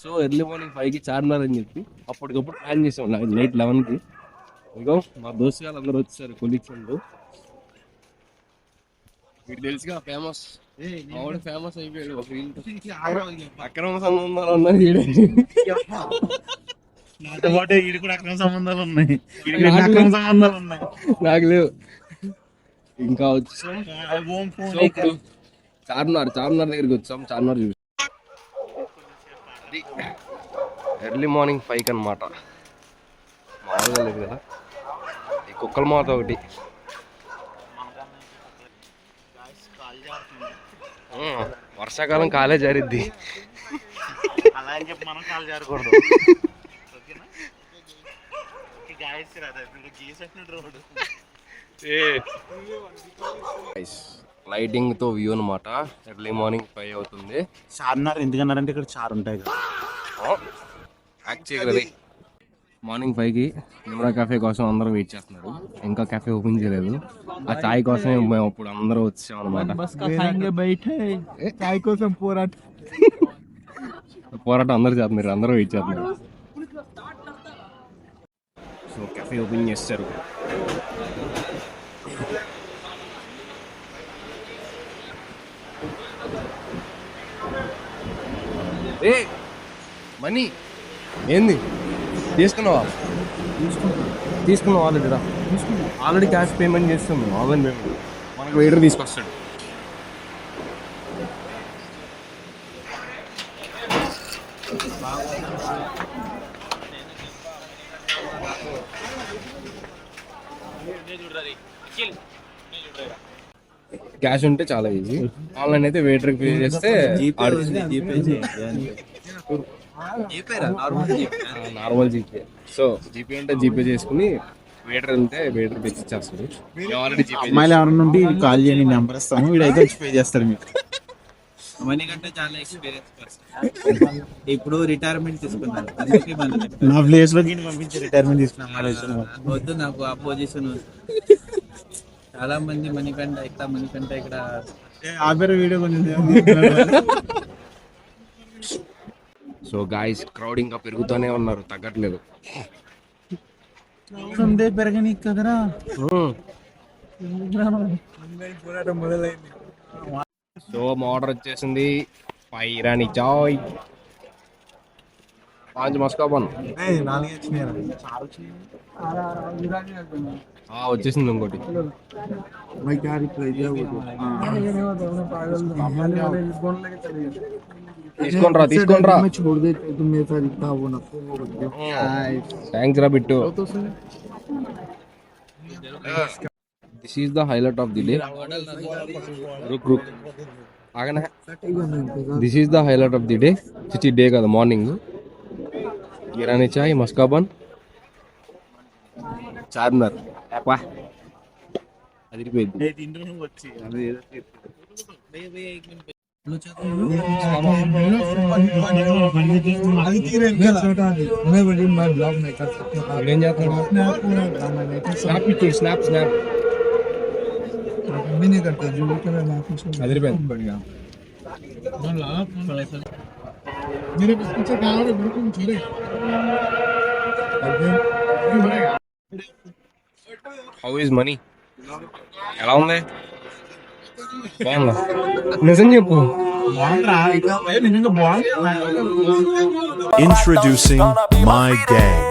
So early morning 5కి చార్మినార్ అని చెప్పి అప్పటికప్పుడు ప్లాన్ చేసాం నైట్ 11కి. ఇగో మా దోస్తు గారు అందరూ వచ్చారు, కొలీగ్స్ అందరూ. మీకు తెలుసుగా ఫేమస్, మామూలు ఫేమస్ అయిపోయాడు అక్రమ సంబంధాలు ఉన్నాయి. నాతో పాటు వీడి కూడా అక్రమ సంబంధాలు ఉన్నాయి, అక్రమ సంబంధాలు ఉన్నాయి. నాకు లేవు. ఇంకా వచ్చాం చార్మినార్ దగ్గరికి వచ్చాం. చార్మినార్ చూసి ఎర్లీ మార్నింగ్ 5కి అనమాట. మామూలుగా లేదు కదా. ఈ కుక్కల మాత ఒకటి. వర్షాకాలం కాలే జారిద్ది. అలా అని చెప్పి మనం కాలు జారకూడదు. లైటింగ్ తో వ్యూ అనమాట. ఎర్లీ మార్నింగ్ 5 అవుతుంది. చార్మినార్ ఎందుకన్నారంటే ఇక్కడ చారు ఉంటాయి కదా. యాక్చువల్లీ మార్నింగ్ 5కి నిమ్రా కాఫే కోసం అందరూ వెయిట్ చేస్తున్నారు. ఇంకా కాఫే ఓపెన్ చేయలేదు. ఆ చాయ్ కోసమే మేము అప్పుడు అందరూ వచ్చాం అనమాట. చాయ్ కోసం పోరాటం అందరూ చేస్తున్నారు, అందరూ వెయిట్ చేస్తున్నారు. సో కాఫే ఓపెన్ చేస్తారు. ఏ మనీ ఏంది తీసుకున్నావా? ఆల్రెడీ క్యాష్ పేమెంట్ చేస్తాం, ఆన్లైన్ పేమెంట్. మనకు వెయిటర్ తీసుకొస్తాడు. క్యాష్ ఉంటే చాలా ఈజీ. ఆన్లైన్ అయితే వెయిటర్కి పే చేస్తే నార్మల్ జీపే. సో జీపే అంటే జీపే చేసుకుని వెయిటర్ ఉంటే వెయిటర్ తెచ్చిచ్చేస్తాడు. అమ్మాయిలు ఎవరి నుండి కాల్ చేయండి, నెంబర్ ఇస్తాము, వీడైతే వచ్చి పే చేస్తాడు మీకు. మనీ కంటే చాలా ఎక్స్పీరియన్స్ పర్సన్. ఇప్పుడు రిటైర్మెంట్ తీసుకున్నాను. నా ప్లేస్ లో పంపించి రిటైర్మెంట్ తీసుకున్నాను. వద్దు, నాకు ఆ పొజిషన్ చాలా మంది మనీ కంటే ఇక్కడ ఆపేరు వీడియో కొంచెం. సో గాయ్స్ క్రౌడ్ ఇంకా పెరుగుతూనే ఉన్నారు, తగ్గట్లేదు. పెరగని కదరా. సో మా ఆర్డర్ వచ్చేసింది. పైరాని చాయ్, 5 మస్కా బన్. వచ్చేసింది ఇంకోటి. తీసుకోండిరా. థ్యాంక్స్ రా Bittu. This is the highlight of the day. రుక్ ఆగనా. This is the highlight of the day. చిచి డే కదా, మార్నింగ్. ఇరానీ చాయ్, మస్కా బన్, చార్మినార్. అదిరిపోయింది. How is money? ఎలా ఉంది? బాగుందా? నిజం చెప్పు. Introducing my gang.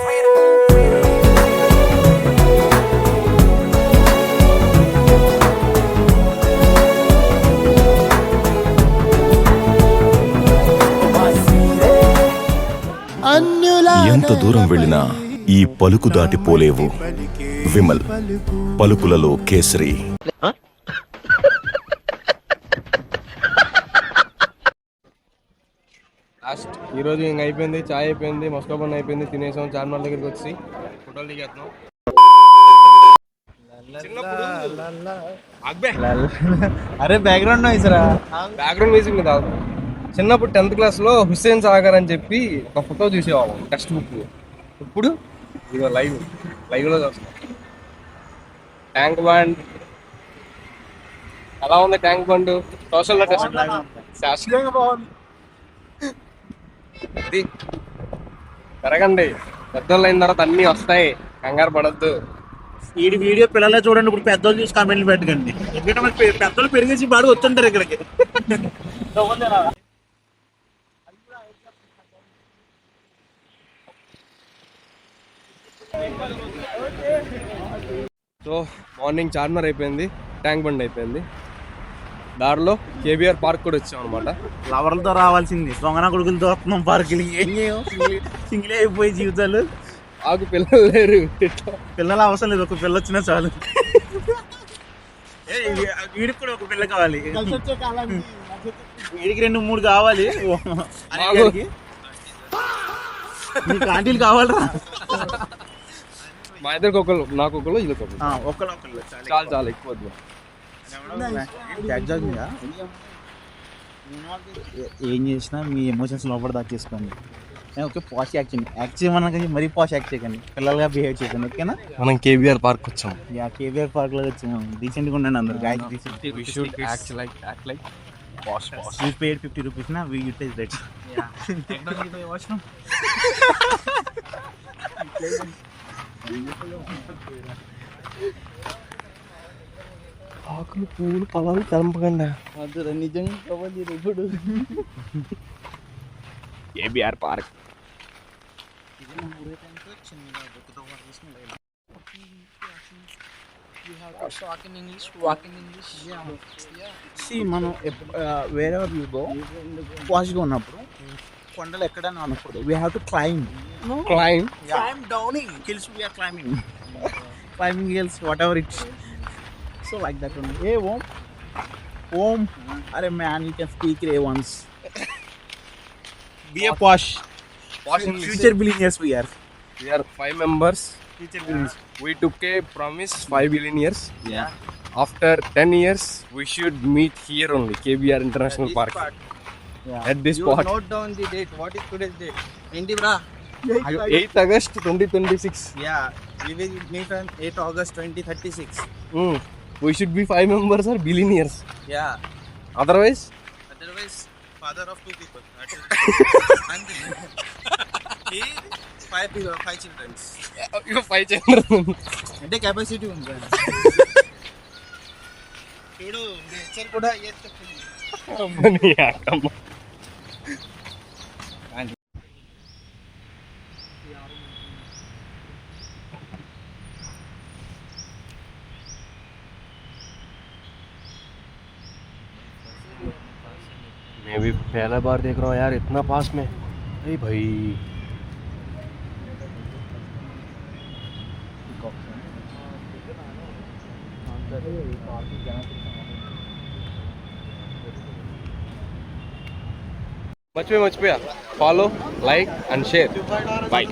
ఎంత దూరం వెళ్ళినా ఈ పలుకు దాటిపోలేవు. విమల్ పలుకులలో కేసరి. లాస్ట్ ఈరోజు ఇంక అయిపోయింది. చాయ్ అయిపోయింది, మస్కా బన్ అయిపోయింది, తినేసాం. చార్మినార్ దగ్గరికి వచ్చి ఫోటోలు దిగేస్తున్నాం. అరే బ్యాక్గ్రౌండ్ నాయిస్ రా. బ్యాక్గ్రౌండ్ మ్యూజిక్ మీద చిన్నప్పుడు 10th క్లాస్లో హుస్సేన్ సాగర్ అని చెప్పి ఒక ఫోటో చూసేవాళ్ళం టెక్స్ట్ బుక్. ఇప్పుడు ఇదో లైవ్లో చూస్తాం. ట్యాంక్ బండ్ ఎలా ఉంది? ట్యాంక్ బండ్ సోషల్ ఇది పెరగండి, పెద్దోళ్ళు అయిన తర్వాత అన్నీ వస్తాయి, కంగారు పడద్దు. ఈ వీడియో పిల్లలే చూడండి, ఇప్పుడు పెద్దోళ్ళు చూసి కామెంట్లు పెట్టకండి. ఎందుకంటే మనకి పెద్దోళ్ళు పెరిగేసి బాగా వచ్చుంటారు ఇక్కడికి. సో మార్నింగ్ చార్మినార్ అయిపోయింది, ట్యాంక్ బండ్ అయిపోయింది, దారిలో కేబీఆర్ పార్క్ కూడా వచ్చాం అనమాట. లవర్లతో రావాల్సింది, దొంగన కొడుకులతో వస్తున్నాం పార్కులకి. ఏం చేయం, సింగిలే అయిపోయి జీవితాలు. ఆకు పిల్లలు లేరు, పిల్లలు అవసరం లేదు, ఒక పిల్ల వచ్చినా చాలు. వీడికి కూడా ఒక పిల్ల కావాలి, వీడికి 2-3 కావాలి. నీకు ఆంటీలు కావాలరా? మా ఇద్దరికి ఒకళ్ళు, నాకు ఒకళ్ళు, ఇది ఒకళ్ళు, ఒక్కళ్ళు చాలు చాలు, ఎక్కువ వద్దు. ఏం చేసినా మీ ఎమోషన్స్ లోపల దాచేసుకోండి. ఓకే, పాష్ యాక్ట్ చేయండి, యాక్ట్ చేయమన్నా మరీ పాష్ యాక్ట్ చేయకండి, పిల్లలుగా బిహేవ్ చేయకండి. ఓకేనా? మనం కేబీఆర్ పార్క్ వచ్చాం. కేబీఆర్ పార్క్ లో వచ్చాము. రీసెంట్గా ఉండండి అందరు. You paid 50 rupees na, we utilize that. ఆకులు, పూలు, పొలాలు తెంపకండి. నిజంగా కవర్ ఇప్పుడు కేబీఆర్ పార్క్. మనం వేరే యూగో పాష్గా ఉన్నప్పుడు కొండలు ఎక్కడైనా అనకూడదు. We have to climb down hills. We are climbing hills, whatever it's. So like that only. ఏ ఓం అరే మ్యాన్, యూ కెన్ స్పీక్ రే once. Be a posh future billionaires. We are 5 members. future billionaires. We took a promise, 5 billion years. Yeah. After 10 years, we should meet here only, KBR International Park. Yeah. At this You spot. note down the date. What is today's date? Enti bra? 8th August 2026. Yeah, we will meet on 8 August 2036. We should be 5 members or billionaires. Yeah. Otherwise, Father of 2 people. And he 5 children. you 5 children. అంటే capacity ఉంది కదా. చూడు nature కూడా ఏది చెప్తుంది. मैं भी पहला बार देख रहा हूँ यार, इतना पास में. अरे भाई, मच पे follow, like and share. Bye.